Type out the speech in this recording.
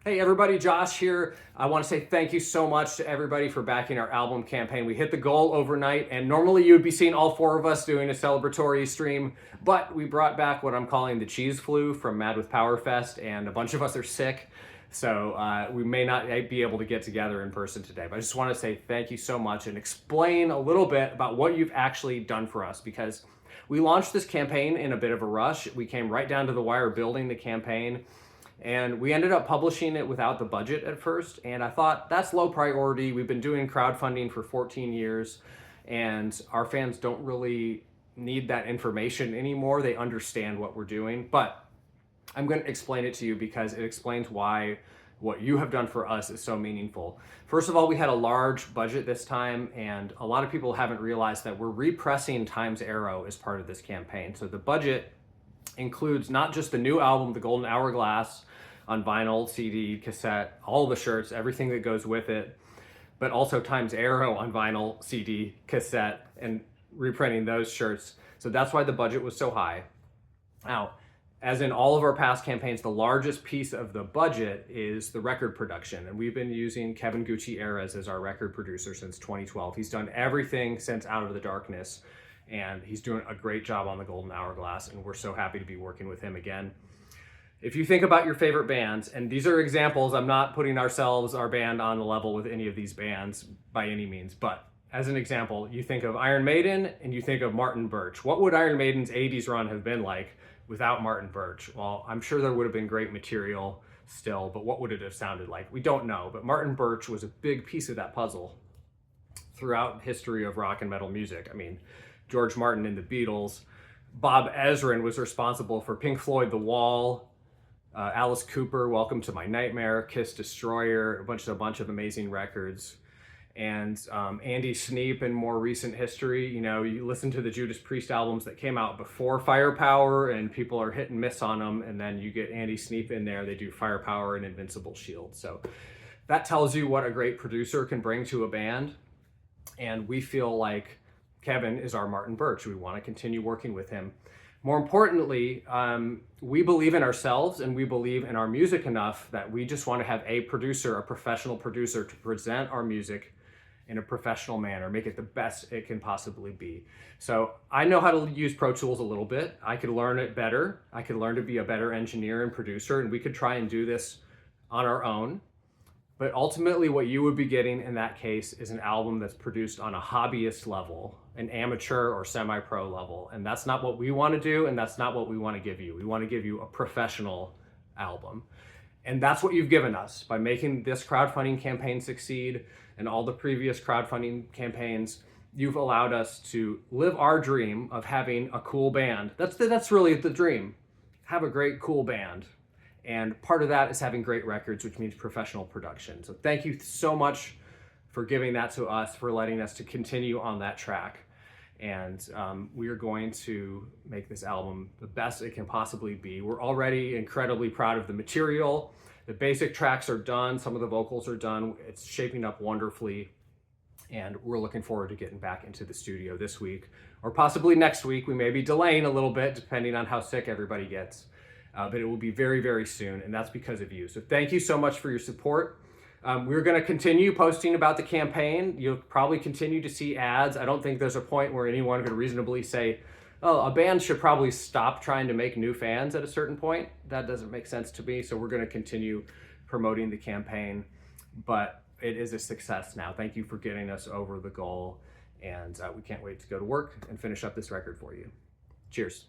Hey everybody, Josh here. I want to say thank you so much to everybody for backing our album campaign. We hit the goal overnight, and normally you would be seeing all four of us doing a celebratory stream, but we brought back what I'm calling the cheese flu from Mad with Power Fest, and a bunch of us are sick, so we may not be able to get together in person today. But I just want to say thank you so much and explain a little bit about what you've actually done for us, because we launched this campaign in a bit of a rush. We came right down to the wire building the campaign. And we ended up publishing it without the budget at first. And I thought, that's low priority. We've been doing crowdfunding for 14 years, and our fans don't really need that information anymore. They understand what we're doing. But I'm going to explain it to you because it explains why what you have done for us is so meaningful. First of all, we had a large budget this time, and a lot of people haven't realized that we're repressing Time's Arrow as part of this campaign. So the budget includes not just the new album, the Golden Hourglass, on vinyl, CD, cassette, all the shirts, everything that goes with it, but also Time's Arrow on vinyl, CD, cassette, and reprinting those shirts. So that's why the budget was so high. Now, as in all of our past campaigns, the largest piece of the budget is the record production. And we've been using Kevin Gutierrez as our record producer since 2012. He's done everything since Out of the Darkness, and he's doing a great job on the Golden Hourglass, and we're so happy to be working with him again. If you think about your favorite bands, and these are examples, I'm not putting our band on the level with any of these bands by any means, but as an example, you think of Iron Maiden and you think of Martin Birch. What would Iron Maiden's 80s run have been like without Martin Birch? Well, I'm sure there would have been great material still, but what would it have sounded like? We don't know, but Martin Birch was a big piece of that puzzle throughout history of rock and metal music. I mean, George Martin and the Beatles. Bob Ezrin was responsible for Pink Floyd, The Wall, Alice Cooper, Welcome to My Nightmare, Kiss Destroyer, a bunch of amazing records. And Andy Sneap in more recent history, you know, you listen to the Judas Priest albums that came out before Firepower and people are hit and miss on them, and then you get Andy Sneap in there, they do Firepower and Invincible Shield. So that tells you what a great producer can bring to a band, and we feel like Kevin is our Martin Birch. We want to continue working with him. More importantly, we believe in ourselves and we believe in our music enough that we just want to have a producer, a professional producer, to present our music in a professional manner, make it the best it can possibly be. So I know how to use Pro Tools a little bit. I could learn it better. I could learn to be a better engineer and producer, and we could try and do this on our own. But ultimately what you would be getting in that case is an album that's produced on a hobbyist level, an amateur or semi-pro level. And that's not what we want to do, and that's not what we want to give you. We want to give you a professional album. And that's what you've given us by making this crowdfunding campaign succeed and all the previous crowdfunding campaigns. You've allowed us to live our dream of having a cool band. That's really the dream. Have a great, cool band. And part of that is having great records, which means professional production. So thank you so much for giving that to us, for letting us to continue on that track. And we are going to make this album the best it can possibly be. We're already incredibly proud of the material. The basic tracks are done. Some of the vocals are done. It's shaping up wonderfully. And we're looking forward to getting back into the studio this week, or possibly next week. We may be delaying a little bit depending on how sick everybody gets. But it will be very, very soon, and that's because of you. So thank you so much for your support. We're going to continue posting about the campaign. You'll probably continue to see ads. I don't think there's a point where anyone could reasonably say, oh, a band should probably stop trying to make new fans at a certain point. That doesn't make sense to me, so we're going to continue promoting the campaign. But it is a success now. Thank you for getting us over the goal, and we can't wait to go to work and finish up this record for you. Cheers.